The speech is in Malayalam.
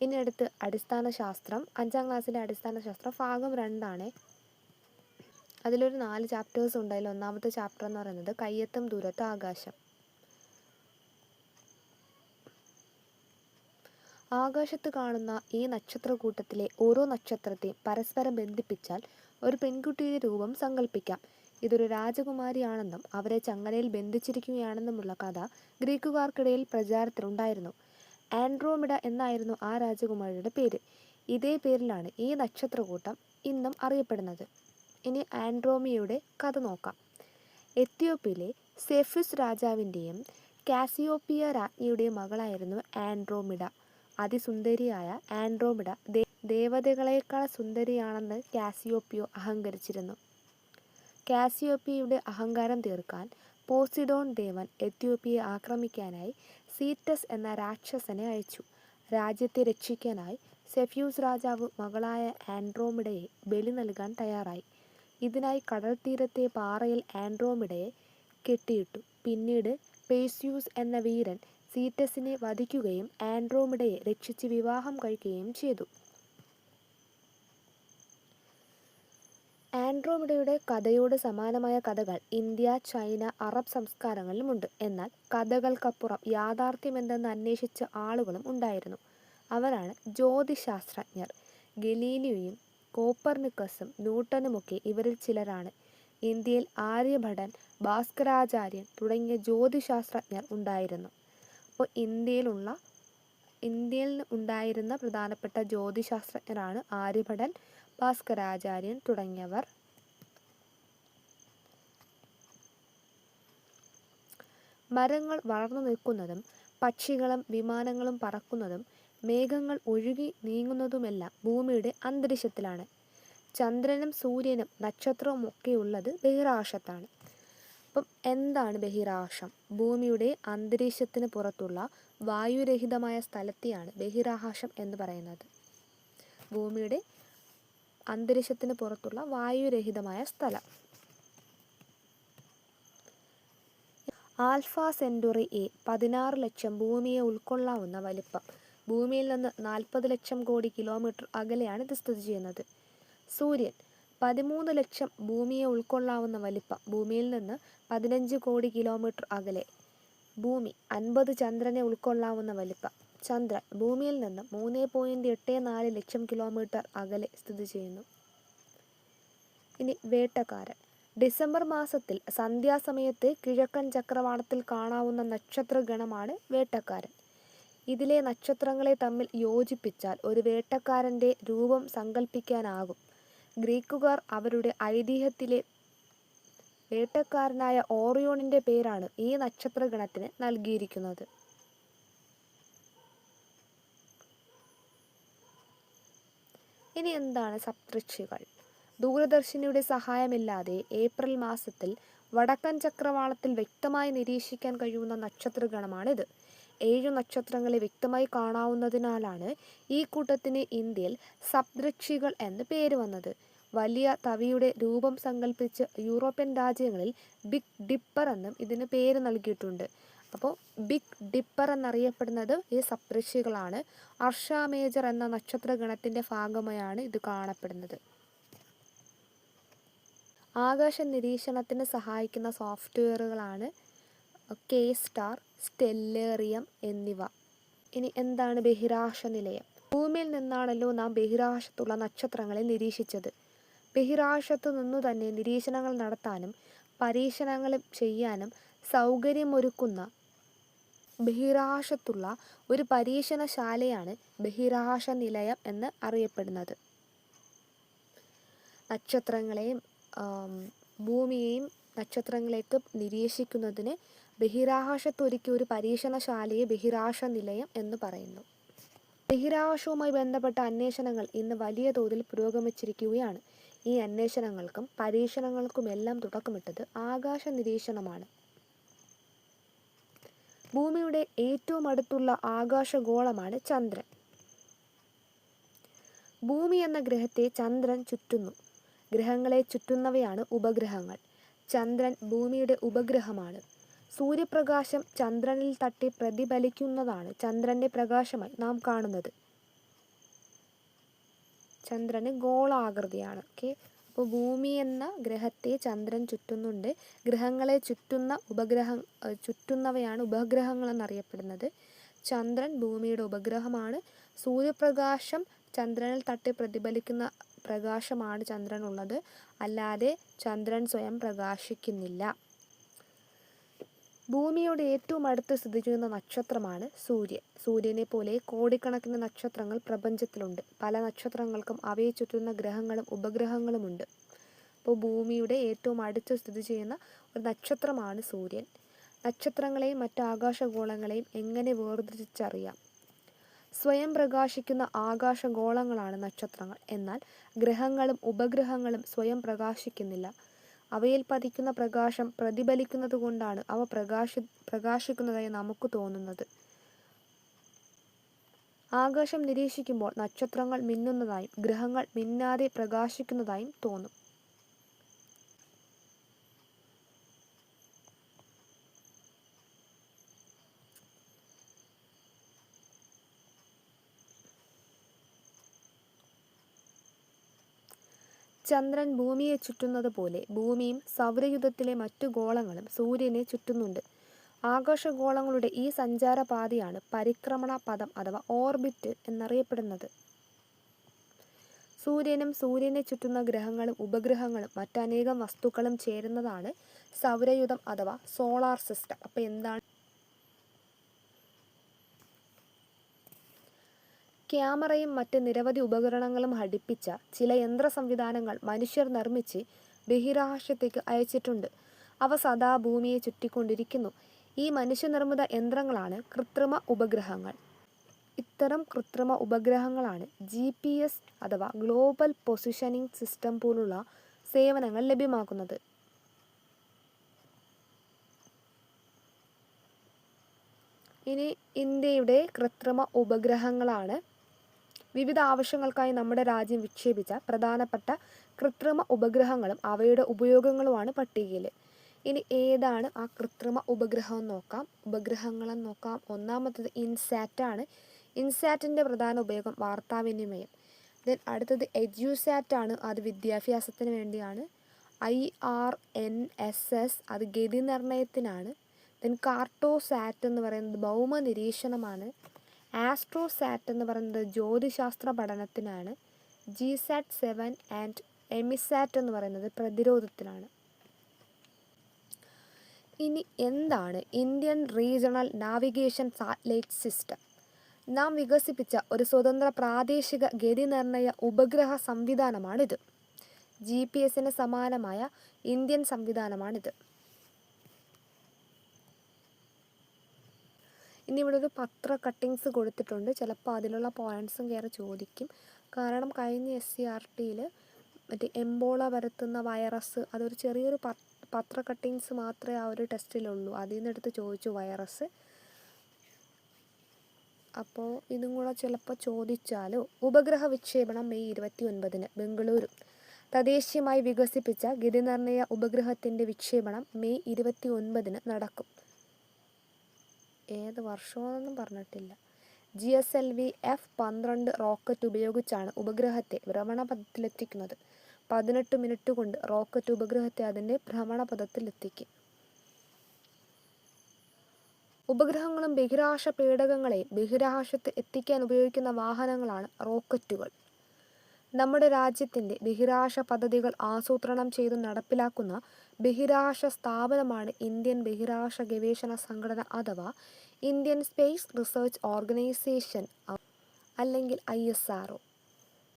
ഇനി അടുത്ത് അടിസ്ഥാന ശാസ്ത്രം. 5ാം ക്ലാസ്സിലെ അടിസ്ഥാന ശാസ്ത്രം ഭാഗം 2 അതിലൊരു 4 ചാപ്റ്റേഴ്സ് ഉണ്ട്. അതിൽ ഒന്നാമത്തെ ചാപ്റ്റർ എന്ന് പറയുന്നത് കയ്യെത്തും ദൂരത്ത് ആകാശം. ആകാശത്ത് കാണുന്ന ഈ നക്ഷത്രക്കൂട്ടത്തിലെ ഓരോ നക്ഷത്രത്തെയും പരസ്പരം ബന്ധിപ്പിച്ചാൽ ഒരു പെൺകുട്ടിയുടെ രൂപം സങ്കല്പിക്കാം. ഇതൊരു രാജകുമാരിയാണെന്നും അവരെ ചങ്ങലയിൽ ബന്ധിച്ചിരിക്കുകയാണെന്നുമുള്ള കഥ ഗ്രീക്കുകാർക്കിടയിൽ പ്രചാരത്തിലുണ്ടായിരുന്നു. ആൻഡ്രോമിഡ എന്നായിരുന്നു ആ രാജകുമാരിയുടെ പേര്. ഇതേ പേരിലാണ് ഈ നക്ഷത്രക്കൂട്ടം ഇന്നും അറിയപ്പെടുന്നത്. ഇനി ആൻഡ്രോമിയയുടെ കഥ നോക്കാം. എത്യോപ്യയിലെ സെഫിസ് രാജാവിൻ്റെയും കാസിയോപ്പിയ രാജ്ഞിയുടെയും മകളായിരുന്നു ആൻഡ്രോമിഡ. അതിസുന്ദരിയായ ആൻഡ്രോമിഡ ദേവതകളേക്കാൾ സുന്ദരിയാണെന്ന് കാസിയോപ്പിയോ അഹങ്കരിച്ചിരുന്നു. കാസിയോപ്പിയയുടെ അഹങ്കാരം തീർക്കാൻ പോസിഡോൺ ദേവൻ എത്യോപ്യയെ ആക്രമിക്കാനായി സീറ്റസ് എന്ന രാക്ഷസനെ അയച്ചു. രാജ്യത്തെ രക്ഷിക്കാനായി സെഫ്യൂസ് രാജാവ് മകളായ ആൻഡ്രോമിഡയെ ബലി നൽകാൻ തയ്യാറായി. ഇതിനായി കടൽ തീരത്തെ പാറയിൽ ആൻഡ്രോമിഡയെ കെട്ടിയിട്ടു. പിന്നീട് പെർസ്യൂസ് എന്ന വീരൻ സീറ്റസിനെ വധിക്കുകയും ആൻഡ്രോമിഡയെ രക്ഷിച്ച് വിവാഹം കഴിക്കുകയും ചെയ്തു. ആൻഡ്രോമിഡയുടെ കഥയോട് സമാനമായ കഥകൾ ഇന്ത്യ, ചൈന, അറബ് സംസ്കാരങ്ങളിലുമുണ്ട്. എന്നാൽ കഥകൾക്കപ്പുറം യാഥാർത്ഥ്യമെന്തെന്ന് അന്വേഷിച്ച ആളുകളും ഉണ്ടായിരുന്നു. അവരാണ് ജ്യോതിശാസ്ത്രജ്ഞർ. ഗലീലിയോയും കോപ്പർനിക്കസും ന്യൂട്ടനുമൊക്കെ ഇവരിൽ ചിലരാണ്. ഇന്ത്യയിൽ ആര്യഭടൻ, ഭാസ്കരാചാര്യൻ തുടങ്ങിയ ജ്യോതിശാസ്ത്രജ്ഞർ ഉണ്ടായിരുന്നു. അപ്പോൾ ഇന്ത്യയിൽ ഉണ്ടായിരുന്ന പ്രധാനപ്പെട്ട ജ്യോതിശാസ്ത്രജ്ഞരാണ് ആര്യഭടൻ, ഭാസ്കരാചാര്യൻ തുടങ്ങിയവർ. മരങ്ങൾ വളർന്നു നിൽക്കുന്നതും പക്ഷികളും വിമാനങ്ങളും പറക്കുന്നതും മേഘങ്ങൾ ഒഴുകി നീങ്ങുന്നതുമെല്ലാം ഭൂമിയുടെ അന്തരീക്ഷത്തിലാണ്. ചന്ദ്രനും സൂര്യനും നക്ഷത്രവും ഒക്കെയുള്ളത് ബഹിരാകാശത്താണ്. അപ്പം എന്താണ് ബഹിരാകാശം? ഭൂമിയുടെ അന്തരീക്ഷത്തിന് പുറത്തുള്ള വായുരഹിതമായ സ്ഥലത്തെയാണ് ബഹിരാകാശം എന്ന് പറയുന്നത്. ഭൂമിയുടെ അന്തരീക്ഷത്തിന് പുറത്തുള്ള വായുരഹിതമായ സ്ഥലം. ആൽഫ സെന്ററി എ 16 ലക്ഷം ഭൂമിയെ ഉൾക്കൊള്ളാവുന്ന വലിപ്പം. ഭൂമിയിൽ നിന്ന് 40 ലക്ഷം കോടി കിലോമീറ്റർ അകലെയാണ് ഇത് സ്ഥിതി ചെയ്യുന്നത്. സൂര്യൻ 13 ലക്ഷം ഭൂമിയെ ഉൾക്കൊള്ളാവുന്ന വലിപ്പം. ഭൂമിയിൽ നിന്ന് 15 കോടി കിലോമീറ്റർ അകലെ. ഭൂമി 50 ചന്ദ്രനെ ഉൾക്കൊള്ളാവുന്ന വലിപ്പം. ചന്ദ്രൻ ഭൂമിയിൽ നിന്ന് 3.84 ലക്ഷം കിലോമീറ്റർ അകലെ സ്ഥിതി ചെയ്യുന്നു. ഇനി വേട്ടക്കാരൻ. ഡിസംബർ മാസത്തിൽ സന്ധ്യാസമയത്ത് കിഴക്കൻ ചക്രവാളത്തിൽ കാണാവുന്ന നക്ഷത്രഗണമാണ് വേട്ടക്കാരൻ. ഇതിലെ നക്ഷത്രങ്ങളെ തമ്മിൽ യോജിപ്പിച്ചാൽ ഒരു വേട്ടക്കാരൻ്റെ രൂപം സങ്കല്പിക്കാനാകും. ഗ്രീക്കുകാർ അവരുടെ ഐതിഹ്യത്തിലെ വേട്ടക്കാരനായ ഓറിയോണിൻ്റെ പേരാണ് ഈ നക്ഷത്രഗണത്തിന് നൽകിയിരിക്കുന്നത്. ഇനി എന്താണ് സപ്തർഷികൾ? ദൂരദർശിനിയുടെ സഹായമില്ലാതെ ഏപ്രിൽ മാസത്തിൽ വടക്കൻ ചക്രവാളത്തിൽ വ്യക്തമായി നിരീക്ഷിക്കാൻ കഴിയുന്ന നക്ഷത്രഗണമാണിത്. 7 നക്ഷത്രങ്ങളെ വ്യക്തമായി കാണാവുന്നതിനാലാണ് ഈ കൂട്ടത്തിന് ഇന്ത്യയിൽ സപ്തർഷികൾ എന്ന് പേര് വന്നത്. വലിയ തവിയുടെ രൂപം സങ്കല്പിച്ച് യൂറോപ്യൻ രാജ്യങ്ങളിൽ ബിഗ് ഡിപ്പർ എന്നും ഇതിന് പേര് നൽകിയിട്ടുണ്ട്. അപ്പോൾ ബിഗ് ഡിപ്പർ എന്നറിയപ്പെടുന്നത് ഈ സപ്തർഷികളാണ്. അർഷ മേജർ എന്ന നക്ഷത്രഗണത്തിൻ്റെ ഭാഗമായാണ് ഇത് കാണപ്പെടുന്നത്. ആകാശ നിരീക്ഷണത്തിന് സഹായിക്കുന്ന സോഫ്റ്റ്വെയറുകളാണ് കെ സ്റ്റാർ, സ്റ്റെല്ലേറിയം എന്നിവ. ഇനി എന്താണ് ബഹിരാകാശ നിലയം? ഭൂമിയിൽ നിന്നാണല്ലോ നാം ബഹിരാകാശത്തുള്ള നക്ഷത്രങ്ങളെ നിരീക്ഷിച്ചത്. ബഹിരാകാശത്തു നിന്നു തന്നെ നിരീക്ഷണങ്ങൾ നടത്താനും പരീക്ഷണങ്ങൾ ചെയ്യാനും സൗകര്യമൊരുക്കുന്ന ബഹിരാകാശത്തുള്ള ഒരു പരീക്ഷണശാലയാണ് ബഹിരാകാശ നിലയം എന്ന് അറിയപ്പെടുന്നത്. നക്ഷത്രങ്ങളെയും ഭൂമിയെയും നക്ഷത്രങ്ങളെയൊക്കെ നിരീക്ഷിക്കുന്നതിന് ബഹിരാകാശത്തൊരുക്കിയ ഒരു പരീക്ഷണശാലയെ ബഹിരാകാശ നിലയം എന്ന് പറയുന്നു. ബഹിരാകാശവുമായി ബന്ധപ്പെട്ട അന്വേഷണങ്ങൾ ഇന്ന് വലിയ തോതിൽ പുരോഗമിച്ചിരിക്കുകയാണ്. ഈ അന്വേഷണങ്ങൾക്കും പരീക്ഷണങ്ങൾക്കുമെല്ലാം തുടക്കമിട്ടത് ആകാശ നിരീക്ഷണമാണ്. ഭൂമിയുടെ ഏറ്റവും അടുത്തുള്ള ആകാശഗോളമാണ് ചന്ദ്രൻ. ഭൂമി എന്ന ഗ്രഹത്തെ ചന്ദ്രൻ ചുറ്റുന്നു. ഗ്രഹങ്ങളെ ചുറ്റുന്നവയാണ് ഉപഗ്രഹങ്ങൾ. ചന്ദ്രൻ ഭൂമിയുടെ ഉപഗ്രഹമാണ്. സൂര്യപ്രകാശം ചന്ദ്രനിൽ തട്ടി പ്രതിഫലിക്കുന്നതാണ് ചന്ദ്രൻ്റെ പ്രകാശമായി നാം കാണുന്നത്. ചന്ദ്രന് ഗോളാകൃതിയാണ്. ഓക്കെ, അപ്പോൾ ഭൂമി എന്ന ഗ്രഹത്തെ ചന്ദ്രൻ ചുറ്റുന്നുണ്ട്. ഗ്രഹങ്ങളെ ചുറ്റുന്നവയാണ് ഉപഗ്രഹങ്ങൾ എന്നറിയപ്പെടുന്നത്. ചന്ദ്രൻ ഭൂമിയുടെ ഉപഗ്രഹമാണ്. സൂര്യപ്രകാശം ചന്ദ്രനിൽ തട്ടി പ്രതിഫലിക്കുന്ന പ്രകാശമാണ് ചന്ദ്രനുള്ളത്, അല്ലാതെ ചന്ദ്രൻ സ്വയം പ്രകാശിക്കുന്നില്ല. ഭൂമിയോട് ഏറ്റവും അടുത്ത് സ്ഥിതി ചെയ്യുന്ന നക്ഷത്രമാണ് സൂര്യൻ. സൂര്യനെ പോലെ കോടിക്കണക്കിന് നക്ഷത്രങ്ങൾ പ്രപഞ്ചത്തിലുണ്ട്. പല നക്ഷത്രങ്ങൾക്കും അവയെ ചുറ്റുന്ന ഗ്രഹങ്ങളും ഉപഗ്രഹങ്ങളുമുണ്ട്. അപ്പോൾ ഭൂമിയുടെ ഏറ്റവും അടുത്ത് സ്ഥിതി ചെയ്യുന്ന ഒരു നക്ഷത്രമാണ് സൂര്യൻ. നക്ഷത്രങ്ങളെയും മറ്റ് ആകാശഗോളങ്ങളെയും എങ്ങനെ വേർതിരിച്ചറിയാം? സ്വയം പ്രകാശിക്കുന്ന ആകാശഗോളങ്ങളാണ് നക്ഷത്രങ്ങൾ. എന്നാൽ ഗ്രഹങ്ങളും ഉപഗ്രഹങ്ങളും സ്വയം പ്രകാശിക്കുന്നില്ല. അവയിൽ പതിക്കുന്ന പ്രകാശം പ്രതിഫലിക്കുന്നത് കൊണ്ടാണ് അവ പ്രകാശിക്കുന്നതായി നമുക്ക് തോന്നുന്നത്. ആകാശം നിരീക്ഷിക്കുമ്പോൾ നക്ഷത്രങ്ങൾ മിന്നുന്നതായും ഗ്രഹങ്ങൾ മിന്നാതെ പ്രകാശിക്കുന്നതായും തോന്നും. ചന്ദ്രൻ ഭൂമിയെ ചുറ്റുന്നത് പോലെ ഭൂമിയും സൗരയൂഥത്തിലെ മറ്റു ഗോളങ്ങളും സൂര്യനെ ചുറ്റുന്നുണ്ട്. ആകാശഗോളങ്ങളുടെ ഈ സഞ്ചാരപാതയാണ് പരിക്രമണ പഥം അഥവാ ഓർബിറ്റ് എന്നറിയപ്പെടുന്നത്. സൂര്യനും സൂര്യനെ ചുറ്റുന്ന ഗ്രഹങ്ങളും ഉപഗ്രഹങ്ങളും മറ്റനേകം വസ്തുക്കളും ചേരുന്നതാണ് സൗരയൂഥം അഥവാ സോളാർ സിസ്റ്റം. അപ്പോൾ എന്താണ്? ക്യാമറയും മറ്റ് നിരവധി ഉപകരണങ്ങളും ഘടിപ്പിച്ച ചില യന്ത്ര സംവിധാനങ്ങൾ മനുഷ്യർ നിർമ്മിച്ച് ബഹിരാകാശത്തേക്ക് അയച്ചിട്ടുണ്ട്. അവ സദാ ഭൂമിയെ ചുറ്റിക്കൊണ്ടിരിക്കുന്നു. ഈ മനുഷ്യനിർമ്മിത യന്ത്രങ്ങളാണ് കൃത്രിമ ഉപഗ്രഹങ്ങൾ. ഇത്തരം കൃത്രിമ ഉപഗ്രഹങ്ങളാണ് GPS അഥവാ ഗ്ലോബൽ പൊസിഷനിംഗ് സിസ്റ്റം പോലുള്ള സേവനങ്ങൾ ലഭ്യമാക്കുന്നത്. ഇനി ഇന്ത്യയുടെ കൃത്രിമ ഉപഗ്രഹങ്ങളാണ്. വിവിധ ആവശ്യങ്ങൾക്കായി നമ്മുടെ രാജ്യം വിക്ഷേപിച്ച പ്രധാനപ്പെട്ട കൃത്രിമ ഉപഗ്രഹങ്ങളും അവയുടെ ഉപയോഗങ്ങളുമാണ് പട്ടികയിൽ. ഇനി ഏതാണ് ആ കൃത്രിമ ഉപഗ്രഹമെന്ന് നോക്കാം. ഒന്നാമത്തത് ഇൻസാറ്റ് ആണ്. ഇൻസാറ്റിൻ്റെ പ്രധാന ഉപയോഗം വാർത്താവിനിമയം. ദെൻ അടുത്തത് എഡ്യൂസാറ്റ് ആണ്, അത് വിദ്യാഭ്യാസത്തിന് വേണ്ടിയാണ്. IRNSS അത് ഗതി നിർണയത്തിനാണ്. ദെൻ കാർട്ടോസാറ്റ് എന്ന് പറയുന്നത് ഭൗമ നിരീക്ഷണമാണ്. ആസ്ട്രോസാറ്റ് എന്ന് പറയുന്നത് ജ്യോതിശാസ്ത്ര പഠനത്തിനാണ്. GSAT-7 ആൻഡ് എമിസാറ്റ് എന്ന് പറയുന്നത് പ്രതിരോധത്തിനാണ്. ഇനി എന്താണ് Indian regional navigation satellite system? നാം വികസിപ്പിച്ച ഒരു സ്വതന്ത്ര പ്രാദേശിക ഗതി നിർണയ ഉപഗ്രഹ സംവിധാനമാണിത്. GPS-ന് സമാനമായ ഇന്ത്യൻ സംവിധാനമാണിത്. ഇനി ഇവിടെ ഒരു പത്ര കട്ടിങ്സ് കൊടുത്തിട്ടുണ്ട്. ചിലപ്പോൾ അതിലുള്ള പോയിൻറ്റ്സും കയറി ചോദിക്കും. കാരണം കഴിഞ്ഞ SCRT-യിൽ മറ്റേ എംബോള പരത്തുന്ന വൈറസ്, അതൊരു ചെറിയൊരു പത്ര കട്ടിങ്സ് മാത്രമേ ആ ഒരു ടെസ്റ്റിലുള്ളൂ. അതിൽ നിന്ന് എടുത്ത് ചോദിച്ചു വൈറസ്. അപ്പോൾ ഇതും കൂടെ ചിലപ്പോൾ ചോദിച്ചാലോ. ഉപഗ്രഹ വിക്ഷേപണം മെയ് 29 ബംഗളൂരു. തദ്ദേശീയമായി വികസിപ്പിച്ച ഗതിനിർണയ ഉപഗ്രഹത്തിൻ്റെ വിക്ഷേപണം മെയ് 29 നടക്കും. ഏത് വർഷമെന്നൊന്നും പറഞ്ഞിട്ടില്ല. GSLV F-12 റോക്കറ്റ് ഉപയോഗിച്ചാണ് ഉപഗ്രഹത്തെ ഭ്രമണപഥത്തിലെത്തിക്കുന്നത്. 18 മിനിറ്റ് കൊണ്ട് റോക്കറ്റ് ഉപഗ്രഹത്തെ അതിൻ്റെ ഭ്രമണപഥത്തിലെത്തിക്കും. ഉപഗ്രഹങ്ങളും ബഹിരാകാശ പേടകങ്ങളെയും ബഹിരാകാശത്ത് എത്തിക്കാൻ ഉപയോഗിക്കുന്ന വാഹനങ്ങളാണ് റോക്കറ്റുകൾ. നമ്മുടെ രാജ്യത്തിൻ്റെ ബഹിരാകാശ പദ്ധതികൾ ആസൂത്രണം ചെയ്ത് നടപ്പിലാക്കുന്ന ബഹിരാകാശ സ്ഥാപനമാണ് ഇന്ത്യൻ ബഹിരാകാശ ഗവേഷണ സംഘടന അഥവാ ഇന്ത്യൻ സ്പേസ് റിസർച്ച് ഓർഗനൈസേഷൻ അല്ലെങ്കിൽ ISRO.